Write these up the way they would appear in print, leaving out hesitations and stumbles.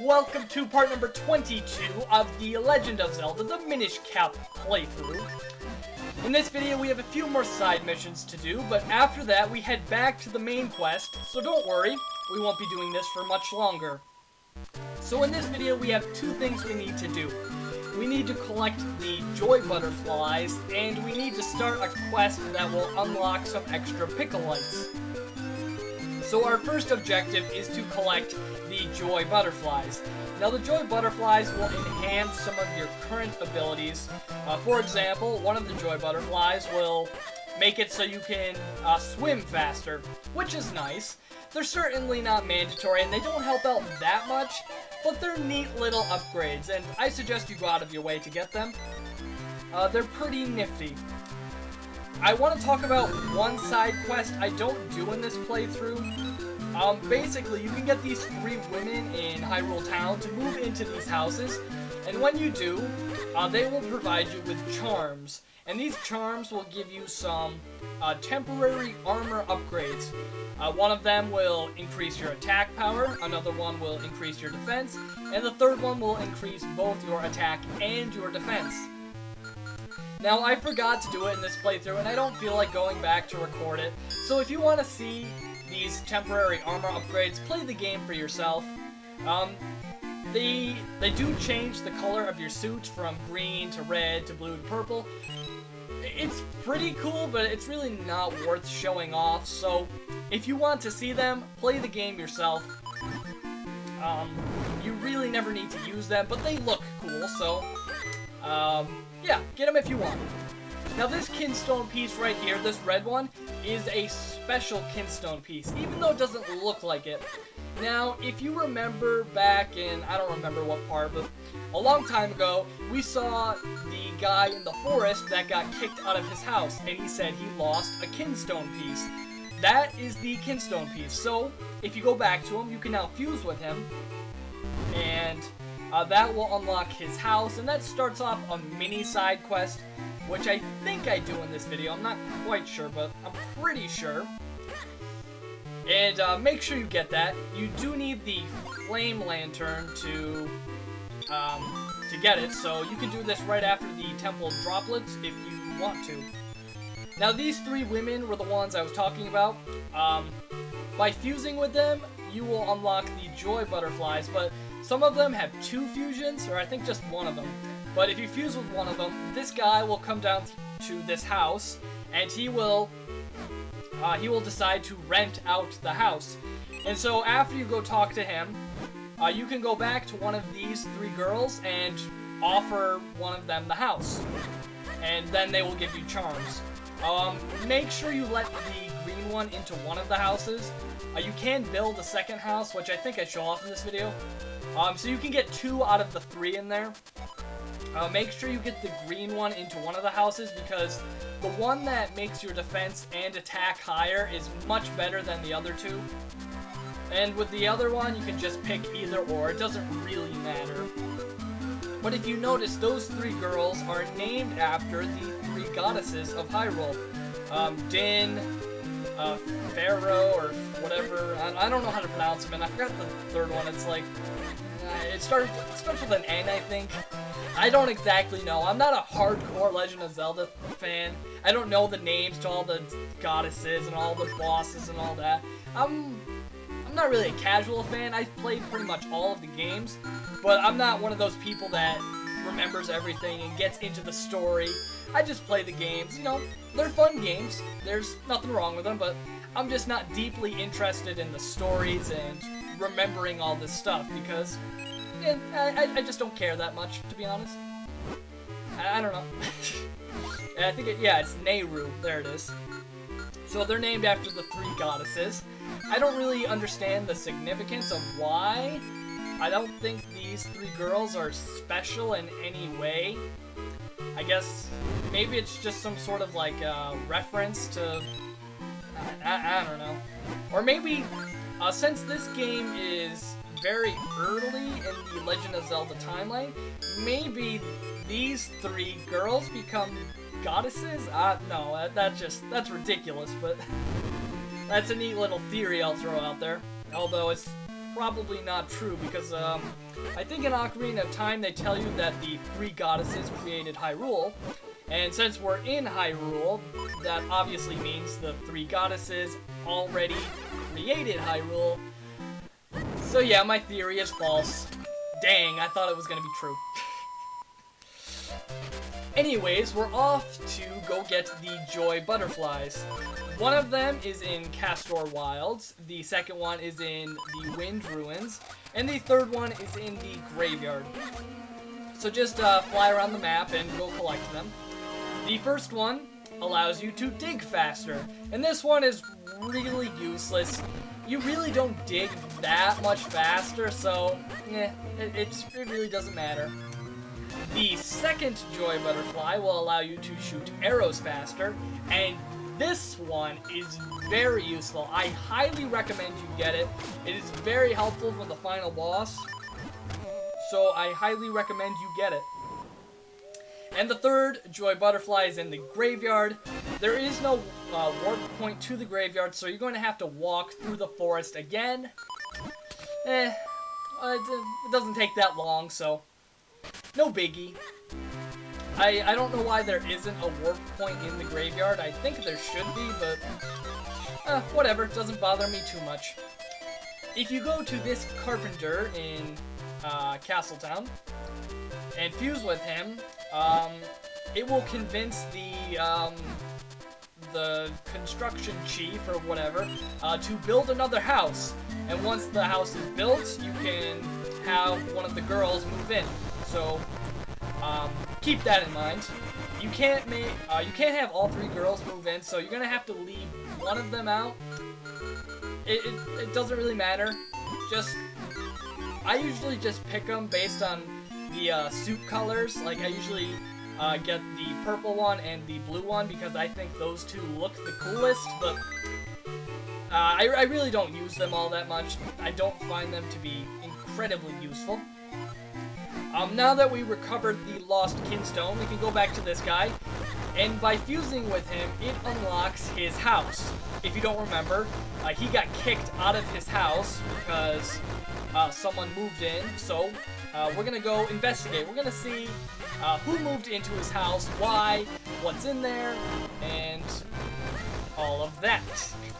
welcome to part number 22 of the Legend of Zelda, the Minish Cap playthrough. In this video we have a few more side missions to do, but after that we head back to the main quest, so don't worry, we won't be doing this for much longer. So in this video we have two things we need to do. We need to collect the Joy Butterflies, and we need to start a quest that will unlock some extra Pickle-lights. So our first objective is to collect the Joy Butterflies. Now the Joy Butterflies will enhance some of your current abilities. For example, one of the Joy Butterflies will make it so you can swim faster, which is nice. They're certainly not mandatory and they don't help out that much, but they're neat little upgrades, and I suggest you go out of your way to get them. They're pretty nifty. I want to talk about one side quest I don't do in this playthrough. Basically, you can get these 3 women in Hyrule Town to move into these houses, and when you do, they will provide you with charms. And these charms will give you some temporary armor upgrades. One of them will increase your attack power, another one will increase your defense, and the third one will increase both your attack and your defense. Now, I forgot to do it in this playthrough, and I don't feel like going back to record it, so if you want to see these temporary armor upgrades, play the game for yourself. They do change the color of your suit from green to red to blue to purple. It's pretty cool, but it's really not worth showing off, so if you want to see them, play the game yourself. You really never need to use them, but they look cool, so yeah, get them if you want. Now this kinstone piece right here, this red one, is a special kinstone piece, even though it doesn't look like it. Now, if you remember back in, I don't remember what part, but a long time ago, we saw the guy in the forest that got kicked out of his house, and he said he lost a kinstone piece. That is the kinstone piece, so if you go back to him, you can now fuse with him, and that will unlock his house, and that starts off a mini side quest, which I think I do in this video. I'm not quite sure, but I'm pretty sure. And make sure you get that. You do need the flame lantern to get it, so you can do this right after the temple droplets if you want to. Now these 3 women were the ones I was talking about. By fusing with them, you will unlock the Joy Butterflies, but some of them have 2 fusions, or I think just one of them. But if you fuse with one of them, this guy will come down to this house, and he will decide to rent out the house. And so after you go talk to him, you can go back to one of these 3 girls and offer one of them the house. And then they will give you charms. Make sure you let the green one into one of the houses. You can build a second house, which I think I show off in this video. So you can get 2 out of the 3 in there. Make sure you get the green one into one of the houses, because the one that makes your defense and attack higher is much better than the other 2. And with the other one, you can just pick either or. It doesn't really matter. But if you notice, those 3 girls are named after the 3 goddesses of Hyrule. Din, Pharaoh, or whatever. I don't know how to pronounce them, and I forgot the third one. It's like, it starts with an N, I think. I don't exactly know. I'm not a hardcore Legend of Zelda fan. I don't know the names to all the goddesses and all the bosses and all that. I'm not really a casual fan. I've played pretty much all of the games, but I'm not one of those people that remembers everything and gets into the story. I just play the games. You know, they're fun games. There's nothing wrong with them, but I'm just not deeply interested in the stories and remembering all this stuff, because yeah, I just don't care that much, to be honest. I don't know. I think it's Nehru. There it is. So they're named after the 3 goddesses. I don't really understand the significance of why. I don't think these 3 girls are special in any way. I guess maybe it's just some sort of like reference to, I don't know. Or maybe since this game is very early in the Legend of Zelda timeline, maybe these 3 girls become goddesses? No, that's ridiculous, but that's a neat little theory I'll throw out there. Although it's probably not true because I think in Ocarina of Time they tell you that the 3 goddesses created Hyrule, and since we're in Hyrule, that obviously means the 3 goddesses already created Hyrule. So yeah, my theory is false. Dang, I thought it was gonna be true. Anyways, we're off to go get the Joy Butterflies. One of them is in Castor Wilds, the second one is in the Wind Ruins, and the third one is in the Graveyard. So just fly around the map and go collect them. The first one allows you to dig faster, and this one is really useless. You really don't dig that much faster, so it really doesn't matter. The second Joy Butterfly will allow you to shoot arrows faster, and this one is very useful. I highly recommend you get it. It is very helpful for the final boss, so I highly recommend you get it. And the third Joy Butterfly is in the Graveyard. There is no warp point to the Graveyard, so you're going to have to walk through the forest again. It doesn't take that long, so no biggie. I don't know why there isn't a warp point in the Graveyard. I think there should be, but whatever, it doesn't bother me too much. If you go to this carpenter in Castletown and fuse with him, it will convince the construction chief or whatever to build another house. And once the house is built, you can have one of the girls move in. So keep that in mind. You can't have all 3 girls move in, so you're gonna have to leave one of them out. It doesn't really matter. I usually just pick them based on the suit colors. Like I usually get the purple one and the blue one because I think those 2 look the coolest, but I really don't use them all that much. I don't find them to be incredibly useful. Now that we recovered the lost Kinstone, we can go back to this guy, and by fusing with him, it unlocks his house. If you don't remember, he got kicked out of his house because someone moved in, so we're gonna go investigate. We're gonna see who moved into his house, why, what's in there, and all of that.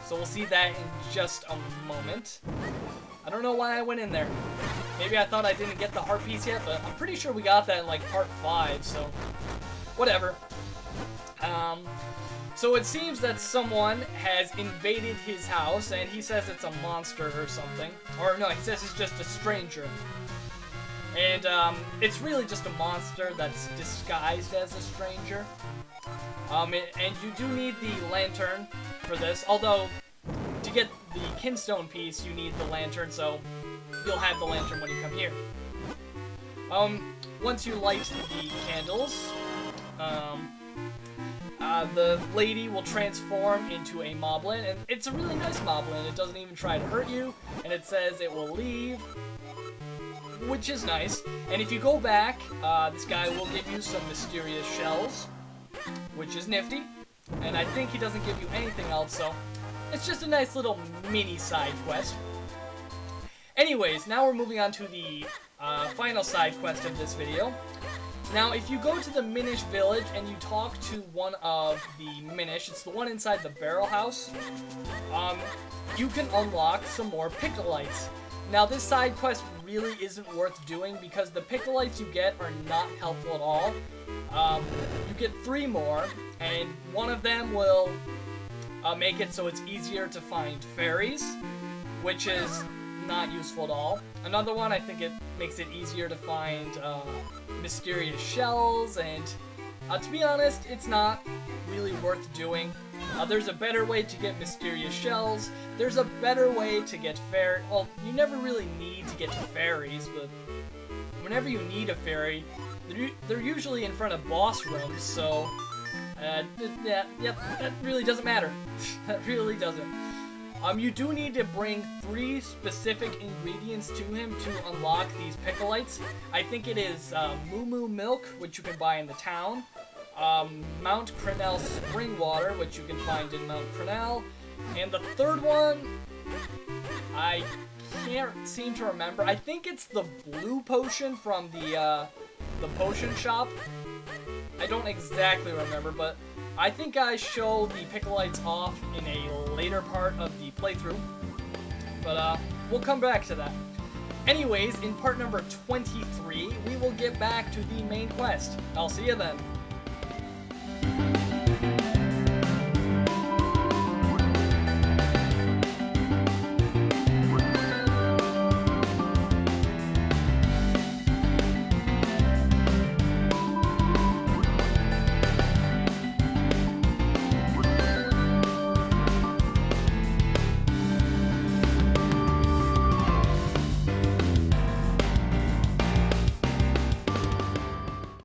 So we'll see that in just a moment. I don't know why I went in there. Maybe I thought I didn't get the heart piece yet, but I'm pretty sure we got that in like part 5, so whatever. So it seems that someone has invaded his house, and he says it's a monster or something. Or no, he says it's just a stranger. And it's really just a monster that's disguised as a stranger. And you do need the lantern for this, although to get the Kinstone piece you need the lantern, so you'll have the lantern when you come here. Once you light the candles, the lady will transform into a moblin, and it's a really nice moblin. It doesn't even try to hurt you, and it says it will leave, which is nice. And if you go back, this guy will give you some mysterious shells, which is nifty, and I think he doesn't give you anything else, so it's just a nice little mini side quest. Anyways, now we're moving on to the final side quest of this video. Now, if you go to the Minish village and you talk to one of the Minish, it's the one inside the barrel house, you can unlock some more Pickolites. Now, this side quest really isn't worth doing because the Pickolites you get are not helpful at all. You get 3 more, and one of them will make it so it's easier to find fairies, which is not useful at all. Another one, I think it makes it easier to find mysterious shells, and to be honest, it's not really worth doing. There's a better way to get mysterious shells. There's a better way to get well, you never really need to get fairies, but whenever you need a fairy, they're usually in front of boss rooms, so that really doesn't matter. That really doesn't. You do need to bring 3 specific ingredients to him to unlock these Pickolites. I think it is Moo Moo Milk, which you can buy in the town, Mount Crenel Spring Water, which you can find in Mount Crenel, and the third one, I can't seem to remember. I think it's the blue potion from the potion shop. I don't exactly remember, but I think I show the Pickleites off in a later part of the playthrough. But we'll come back to that. Anyways, in part number 23, we will get back to the main quest. I'll see you then.